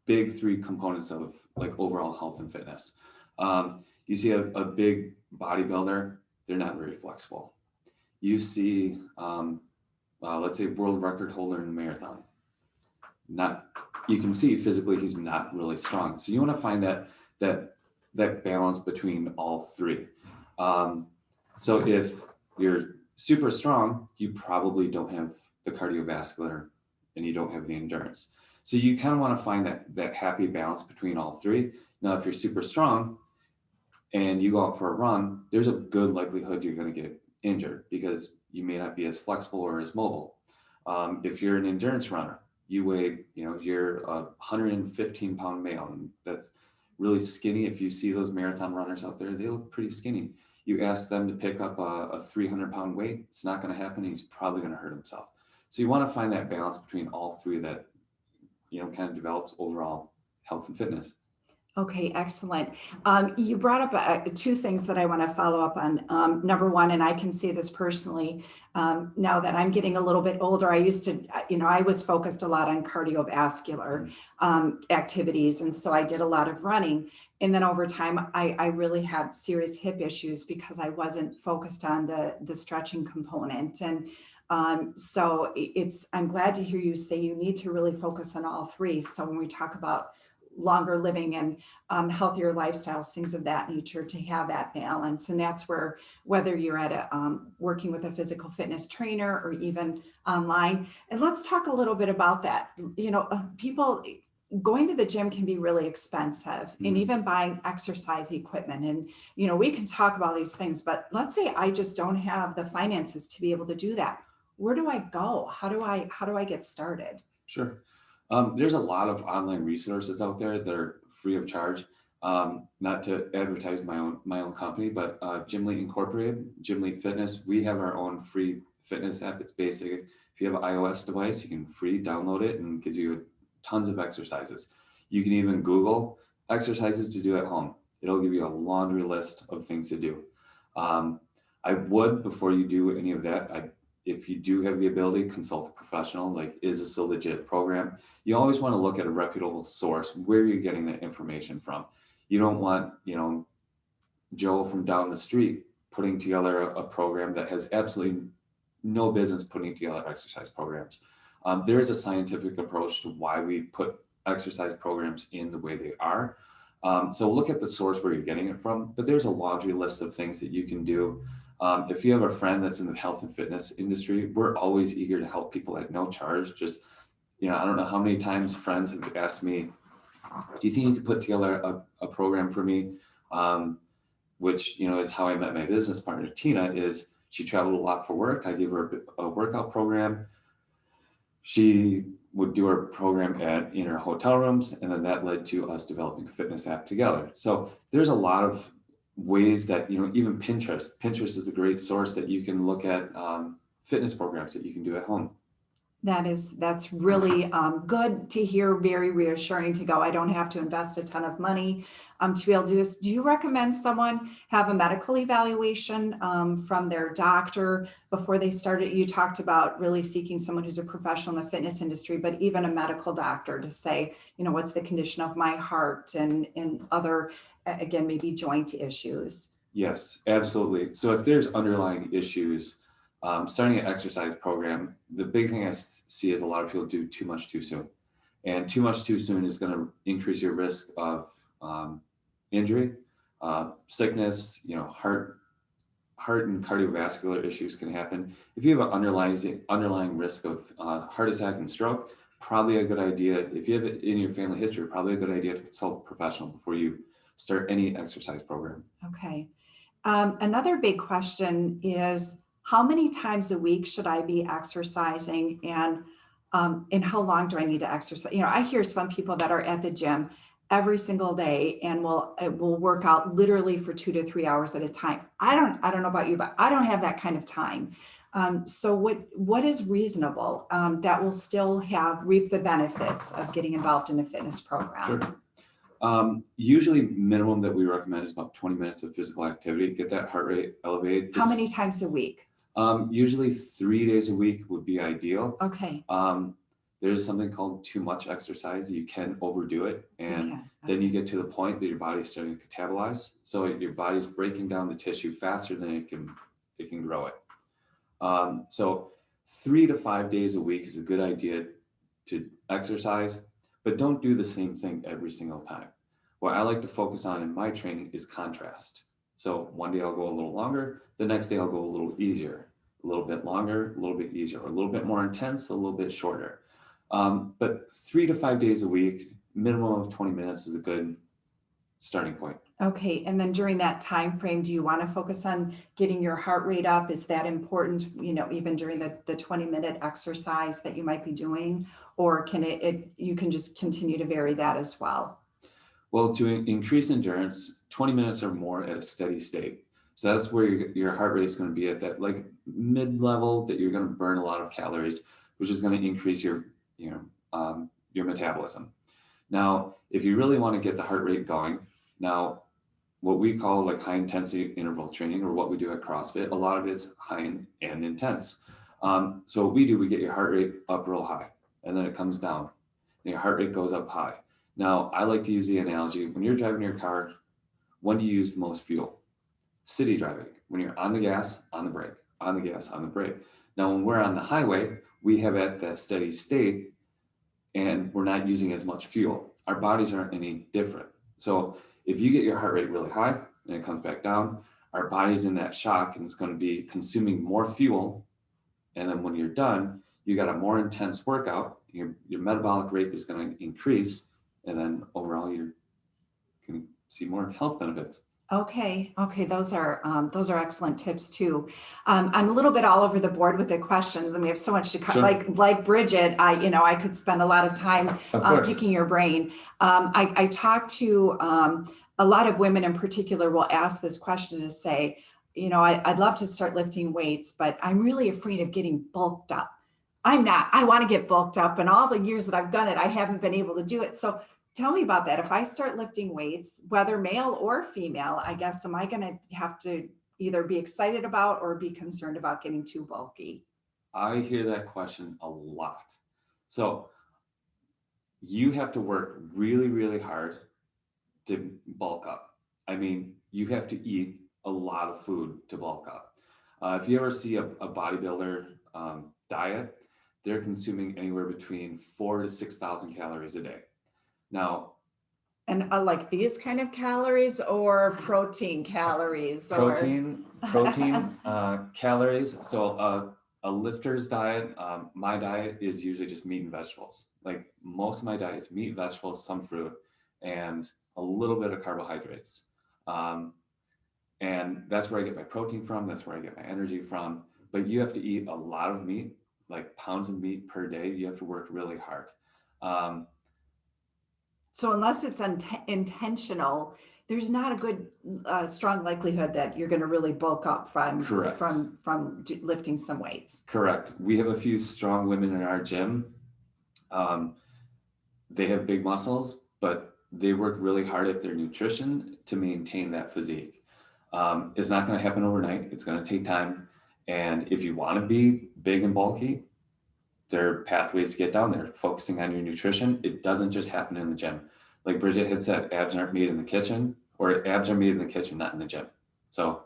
Big three components of like overall health and fitness. You see a big bodybuilder, they're not very flexible. You see, let's say world record holder in a marathon. You can see physically he's not really strong. So you want to find that balance between all three. So if you're super strong, you probably don't have the cardiovascular and you don't have the endurance. So you kind of want to find that happy balance between all three. Now, if you're super strong and you go out for a run, there's a good likelihood you're going to get injured because you may not be as flexible or as mobile. If you're an endurance runner, you weigh, you're a 115-pound male, and that's really skinny. If you see those marathon runners out there, they look pretty skinny. You ask them to pick up a 300-pound weight, it's not going to happen. He's probably going to hurt himself. So you want to find that balance between all three that, kind of develops overall health and fitness. Okay, excellent. You brought up two things that I want to follow up on. Number one, and I can say this personally, now that I'm getting a little bit older, I used to, I was focused a lot on cardiovascular activities. And so I did a lot of running. And then over time, I really had serious hip issues because I wasn't focused on the stretching component. And so I'm glad to hear you say you need to really focus on all three. So when we talk about longer living and healthier lifestyles, things of that nature, to have that balance. And that's where, whether you're at working with a physical fitness trainer or even online. And let's talk a little bit about that. People going to the gym can be really expensive, and even buying exercise equipment. And, we can talk about these things, but let's say I just don't have the finances to be able to do that. Where do I go? How do I get started? Sure. There's a lot of online resources out there that are free of charge. Not to advertise my own company, but Gymly Incorporated, Gymly Fitness, we have our own free fitness app. It's basic. If you have an iOS device, you can free download it and gives you tons of exercises. You can even Google exercises to do at home. It'll give you a laundry list of things to do. I would, before you do any of that, if you do have the ability, consult a professional. Like, is this a legit program? You always want to look at a reputable source where you're getting that information from. You don't want, Joe from down the street putting together a program that has absolutely no business putting together exercise programs. There is a scientific approach to why we put exercise programs in the way they are. So look at the source where you're getting it from, but there's a laundry list of things that you can do. If you have a friend that's in the health and fitness industry, we're always eager to help people at no charge. Just, I don't know how many times friends have asked me, do you think you could put together a program for me? Which, is how I met my business partner, Tina. Is she traveled a lot for work. I gave her a workout program. She would do her program in her hotel rooms, and then that led to us developing a fitness app together. So there's a lot of ways that, even Pinterest is a great source that you can look at fitness programs that you can do at home. That's really good to hear, very reassuring to go, I don't have to invest a ton of money to be able to do this. Do you recommend someone have a medical evaluation from their doctor before they start it? You talked about really seeking someone who's a professional in the fitness industry, but even a medical doctor to say, what's the condition of my heart and other, again, maybe joint issues. Yes, absolutely. So if there's underlying issues, starting an exercise program, the big thing I see is a lot of people do too much too soon. And too much too soon is going to increase your risk of injury, sickness, heart and cardiovascular issues can happen. If you have an underlying risk of heart attack and stroke, probably a good idea. If you have it in your family history, probably a good idea to consult a professional before you start any exercise program. Okay. Another big question is, how many times a week should I be exercising, and how long do I need to exercise? You know, I hear some people that are at the gym every single day and will work out literally for 2 to 3 hours at a time. I don't know about you, but I don't have that kind of time. So what is reasonable that will still reap the benefits of getting involved in a fitness program? Sure. Usually minimum that we recommend is about 20 minutes of physical activity, get that heart rate elevated. How many times a week? Usually 3 days a week would be ideal. Okay. There's something called too much exercise. You can overdo it, and then you get to the point that your body's starting to catabolize. So your body's breaking down the tissue faster than it can grow it. So 3 to 5 days a week is a good idea to exercise, but don't do the same thing every single time. What I like to focus on in my training is contrast. So one day I'll go a little longer, the next day I'll go a little easier, a little bit longer, a little bit easier, or a little bit more intense, a little bit shorter. But 3 to 5 days a week, minimum of 20 minutes is a good starting point. Okay, and then during that time frame, do you want to focus on getting your heart rate up? Is that important, you know, even during the 20-minute exercise that you might be doing? Or can you can just continue to vary that as well? Well, to increase endurance, 20 minutes or more at a steady state. So that's where your heart rate is going to be at that like mid-level that you're going to burn a lot of calories, which is going to increase your metabolism. Now, if you really want to get the heart rate going, now what we call like high intensity interval training, or what we do at CrossFit, a lot of it's high and intense. So what we do, we get your heart rate up real high, and then it comes down, and your heart rate goes up high. Now, I like to use the analogy, when you're driving your car, when do you use the most fuel? City driving, when you're on the gas, on the brake, on the gas, on the brake. Now, when we're on the highway, we have at that steady state, and we're not using as much fuel. Our bodies aren't any different. So if you get your heart rate really high and it comes back down, our body's in that shock and it's going to be consuming more fuel. And then when you're done, you got a more intense workout, your metabolic rate is going to increase, and then overall you're going to see more health benefits. Okay, those are excellent tips too. I'm a little bit all over the board with the questions, and we have so much to cover. Sure. Like Bridget, I could spend a lot of time picking your brain. I talk to a lot of women in particular will ask this question to say, I'd love to start lifting weights, but I'm really afraid of getting bulked up. I'm not. I want to get bulked up, and all the years that I've done it, I haven't been able to do it. So tell me about that. If I start lifting weights, whether male or female, I guess, am I going to have to either be excited about or be concerned about getting too bulky? I hear that question a lot. So you have to work really, really hard to bulk up. I mean, you have to eat a lot of food to bulk up. If you ever see a bodybuilder diet, they're consuming anywhere between 4,000 to 6,000 calories a day. Now, and like these kind of calories or protein calories? Protein calories. So a lifter's diet, my diet is usually just meat and vegetables. Like most of my diet is meat, vegetables, some fruit, and a little bit of carbohydrates. And that's where I get my protein from. That's where I get my energy from. But you have to eat a lot of meat, like pounds of meat per day. You have to work really hard. So unless it's intentional, there's not a good, strong likelihood that you're going to really bulk up from lifting some weights. Correct. We have a few strong women in our gym. They have big muscles, but they work really hard at their nutrition to maintain that physique. It's not going to happen overnight. It's going to take time. And if you want to be big and bulky, there are pathways to get down there. Focusing on your nutrition, it doesn't just happen in the gym. Like Bridget had said, abs aren't made in the kitchen, or abs are made in the kitchen, not in the gym. So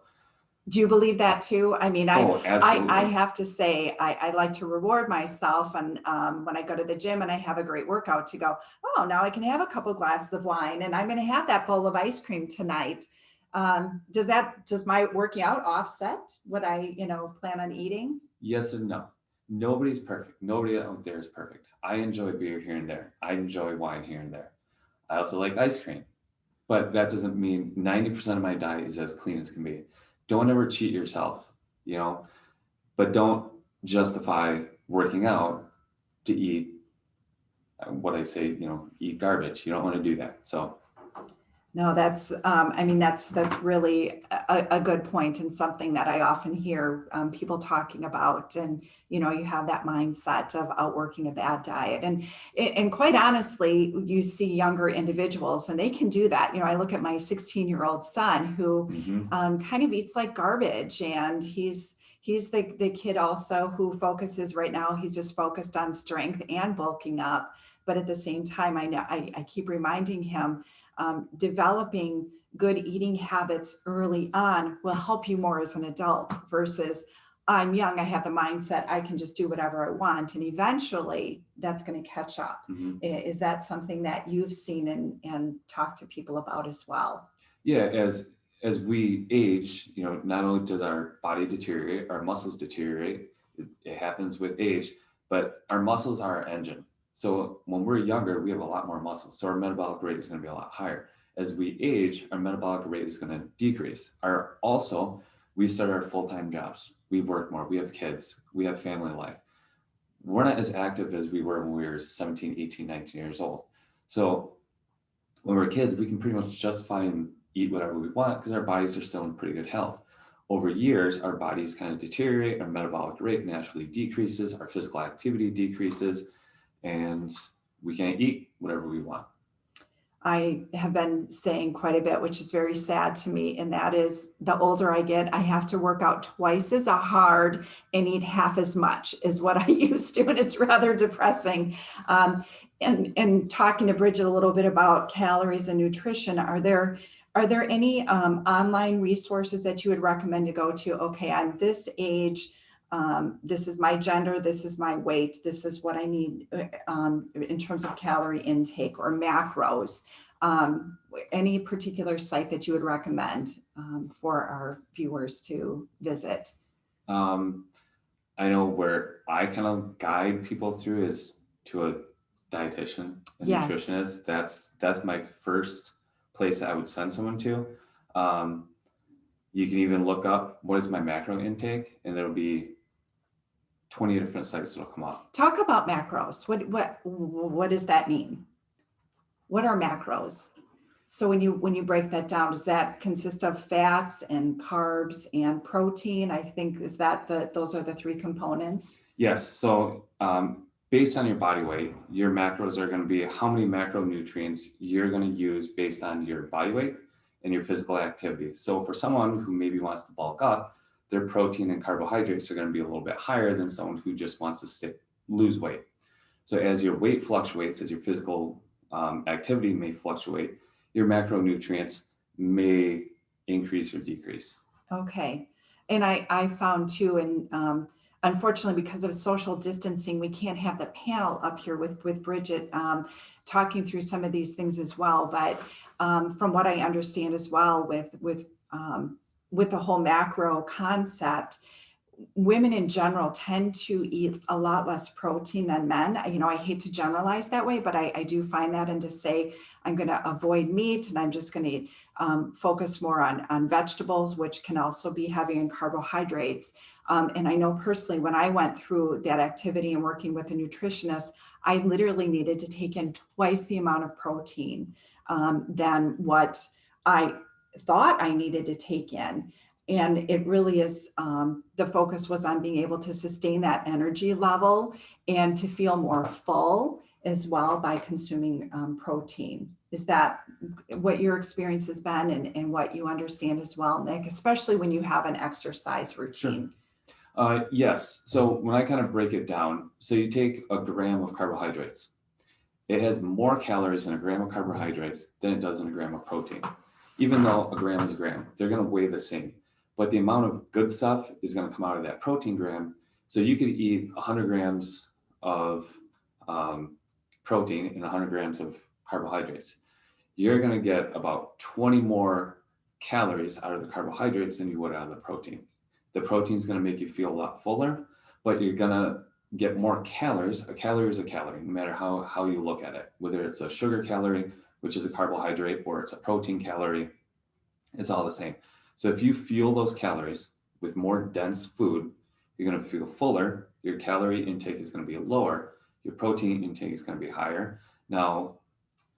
do you believe that too? I mean, absolutely. I have to say, I like to reward myself. And when I go to the gym and I have a great workout, to go, oh, now I can have a couple glasses of wine, and I'm going to have that bowl of ice cream tonight. Does my working out offset what I, plan on eating? Yes and no. Nobody's perfect. Nobody out there is perfect. I enjoy beer here and there. I enjoy wine here and there. I also like ice cream. but that doesn't mean 90% of my diet is as clean as can be. Don't ever cheat yourself, but don't justify working out to eat what I say, eat garbage. You don't want to do that. So No, that's, that's really a good point, and something that I often hear people talking about. And, you have that mindset of outworking a bad diet. And quite honestly, you see younger individuals and they can do that. I look at my 16-year-old son who kind of eats like garbage, and he's the kid also who focuses right now. He's just focused on strength and bulking up. But at the same time, I know I keep reminding him, developing good eating habits early on will help you more as an adult versus I'm young, I have the mindset I can just do whatever I want, and eventually that's going to catch up. Is that something that you've seen and talked to people about as well? Yeah, as we age, not only does our body deteriorate, our muscles deteriorate. It happens with age, but our muscles are our engine. So when we're younger, we have a lot more muscles. So our metabolic rate is going to be a lot higher. As we age, our metabolic rate is going to decrease. We start our full-time jobs. We work more. We have kids. We have family life. We're not as active as we were when we were 17, 18, 19 years old. So when we're kids, we can pretty much justify and eat whatever we want because our bodies are still in pretty good health. Over years, our bodies kind of deteriorate. Our metabolic rate naturally decreases. Our physical activity decreases. And we can't eat whatever we want. I have been saying quite a bit, which is very sad to me. And that is, the older I get, I have to work out twice as hard and eat half as much as what I used to. And it's rather depressing. And talking to Bridget a little bit about calories and nutrition, are there any online resources that you would recommend to go to? Okay, I'm this age, this is my gender, this is my weight, this is what I need in terms of calorie intake or macros. Any particular site that you would recommend for our viewers to visit? I know where I kind of guide people through is to a dietitian, a nutritionist. That's my first place I would send someone to. You can even look up what is my macro intake, and there'll be 20 different sites that'll come up. Talk about macros. What does that mean? What are macros? So when you break that down, does that consist of fats and carbs and protein? I think those are the three components. Yes. So based on your body weight, your macros are going to be how many macronutrients you're going to use based on your body weight and your physical activity. So for someone who maybe wants to bulk up, their protein and carbohydrates are going to be a little bit higher than someone who just wants to lose weight. So as your weight fluctuates, as your physical activity may fluctuate, your macronutrients may increase or decrease. Okay. And I found too, and unfortunately, because of social distancing, we can't have the panel up here with Bridget talking through some of these things as well. But from what I understand as well with the whole macro concept, women in general tend to eat a lot less protein than men. I hate to generalize that way, but I do find that, and to say I'm going to avoid meat and I'm just going to focus more on vegetables, which can also be heavy in carbohydrates. And I know personally, when I went through that activity and working with a nutritionist, I literally needed to take in twice the amount of protein than what I thought I needed to take in. And it really is, the focus was on being able to sustain that energy level and to feel more full as well by consuming protein. Is that what your experience has been and what you understand as well, Nick, especially when you have an exercise routine? Sure. Yes. So when I kind of break it down, so you take a gram of carbohydrates. It has more calories in a gram of carbohydrates than it does in a gram of protein. Even though a gram is a gram, they're going to weigh the same. But the amount of good stuff is going to come out of that protein gram. So you could eat 100 grams of protein and 100 grams of carbohydrates. You're going to get about 20 more calories out of the carbohydrates than you would out of the protein. The protein is going to make you feel a lot fuller, but you're going to get more calories. A calorie is a calorie, no matter how you look at it, whether it's a sugar calorie which is a carbohydrate, or it's a protein calorie. It's all the same. So if you fuel those calories with more dense food, you're going to feel fuller. Your calorie intake is going to be lower. Your protein intake is going to be higher. Now,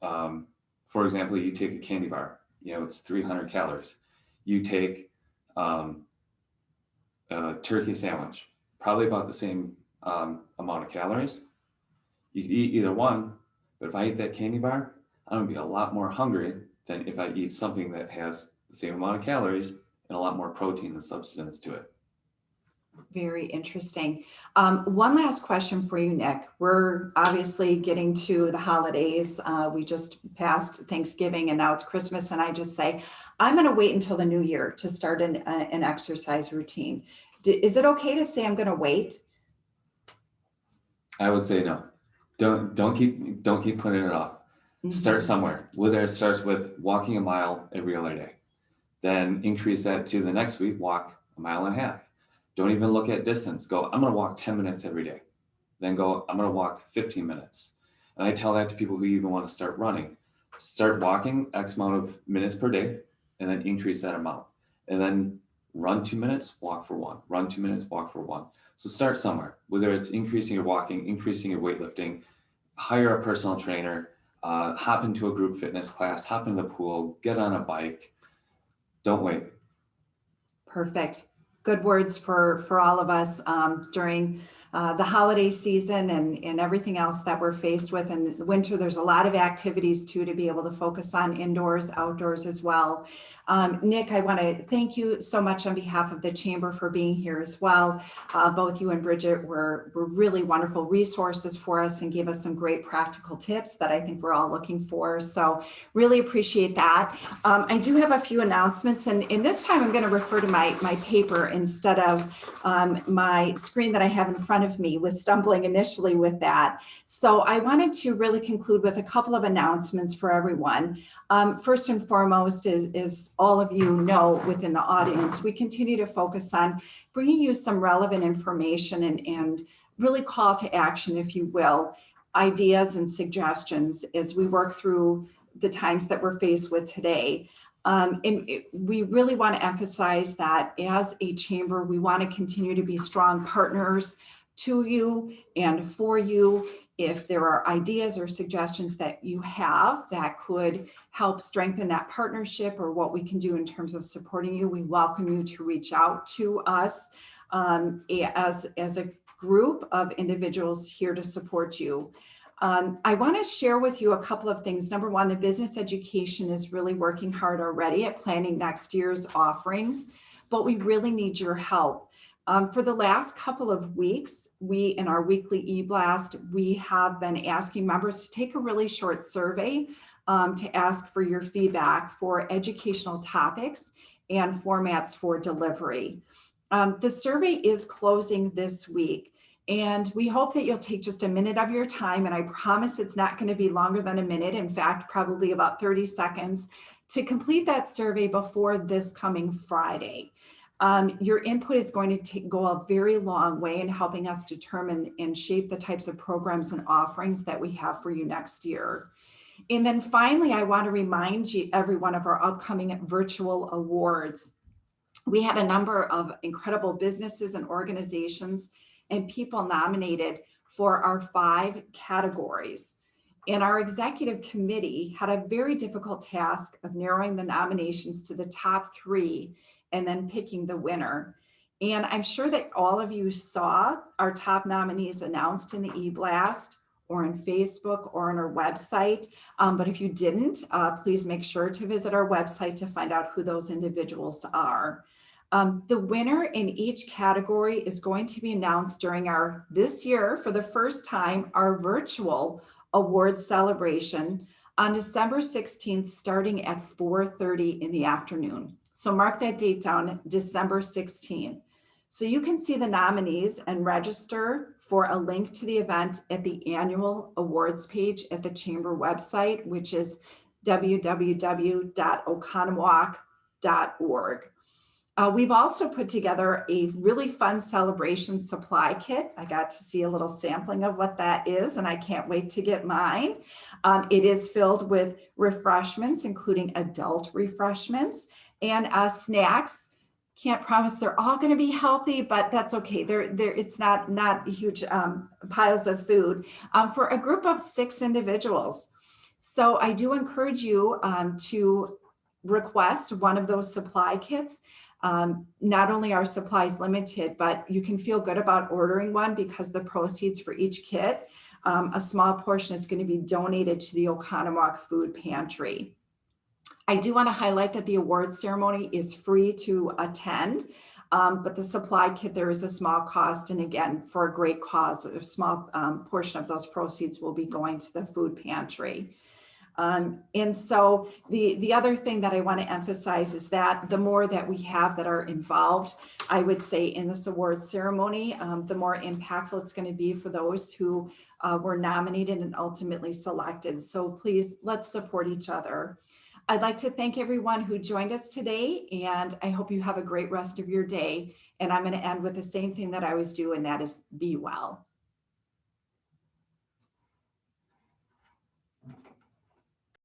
for example, you take a candy bar, it's 300 calories. You take a turkey sandwich, probably about the same amount of calories. You could eat either one, but if I eat that candy bar, I'm going to be a lot more hungry than if I eat something that has the same amount of calories and a lot more protein and substance to it. Very interesting. One last question for you, Nick. We're obviously getting to the holidays. We just passed Thanksgiving and now it's Christmas. And I just say, I'm going to wait until the new year to start an exercise routine. Is it okay to say I'm going to wait? I would say no. Don't keep putting it off. Mm-hmm. Start somewhere. Whether it starts with walking a mile every other day, then increase that to the next week, walk a mile and a half. Don't even look at distance. Go, I'm going to walk 10 minutes every day. Then go, I'm going to walk 15 minutes. And I tell that to people who even want to start running. Start walking X amount of minutes per day, and then increase that amount. And then run 2 minutes, walk for 1. Run 2 minutes, walk for 1. So start somewhere, whether it's increasing your walking, increasing your weightlifting, hire a personal trainer, hop into a group fitness class, hop in the pool, get on a bike. Don't wait. Perfect. Good words for all of us during the holiday season and everything else that we're faced with. In the winter, there's a lot of activities too to be able to focus on indoors, outdoors as well. Nick, I want to thank you so much on behalf of the Chamber for being here as well. Both you and Bridget were really wonderful resources for us and gave us some great practical tips that I think we're all looking for. So really appreciate that. I do have a few announcements, and in this time I'm going to refer to my paper instead of my screen that I have in front of me. Was stumbling initially with that. So I wanted to really conclude with a couple of announcements for everyone. First and foremost is all of you know within the audience, we continue to focus on bringing you some relevant information and really call to action, if you will, ideas and suggestions as we work through the times that we're faced with today. We really want to emphasize that as a chamber, we want to continue to be strong partners to you and for you. If there are ideas or suggestions that you have that could help strengthen that partnership or what we can do in terms of supporting you, we welcome you to reach out to us as a group of individuals here to support you. I want to share with you a couple of things. Number one, the business education is really working hard already at planning next year's offerings, but we really need your help. For the last couple of weeks, in our weekly e-blast, we have been asking members to take a really short survey to ask for your feedback for educational topics and formats for delivery. The survey is closing this week, and we hope that you'll take just a minute of your time, and I promise it's not going to be longer than a minute. In fact, probably about 30 seconds to complete that survey before this coming Friday. Your input is going to go a very long way in helping us determine and shape the types of programs and offerings that we have for you next year. And then finally, I want to remind you, everyone, of our upcoming virtual awards. We had a number of incredible businesses and organizations and people nominated for our 5 categories. And our executive committee had a very difficult task of narrowing the nominations to the top 3 and then picking the winner. And I'm sure that all of you saw our top nominees announced in the e-blast or on Facebook or on our website. But if you didn't, please make sure to visit our website to find out who those individuals are. The winner in each category is going to be announced during this year, for the first time, our virtual award celebration on December 16th, starting at 4:30 in the afternoon. So mark that date down, December 16th. So you can see the nominees and register for a link to the event at the annual awards page at the Chamber website, which is www.oconomowoc.org. We've also put together a really fun celebration supply kit. I got to see a little sampling of what that is, and I can't wait to get mine. It is filled with refreshments, including adult refreshments and snacks. Can't promise they're all going to be healthy, but that's okay. It's not huge piles of food for a group of 6 individuals. So I do encourage you to request one of those supply kits. Not only are supplies limited, but you can feel good about ordering one because the proceeds for each kit, a small portion is going to be donated to the Oconomowoc Food Pantry. I do want to highlight that the awards ceremony is free to attend, but the supply kit, there is a small cost. And again, for a great cause, a small portion of those proceeds will be going to the food pantry. And so the other thing that I want to emphasize is that the more that we have that are involved, I would say in this awards ceremony, the more impactful it's going to be for those who were nominated and ultimately selected. So please, let's support each other. I'd like to thank everyone who joined us today, and I hope you have a great rest of your day. And I'm going to end with the same thing that I always do, and that is be well.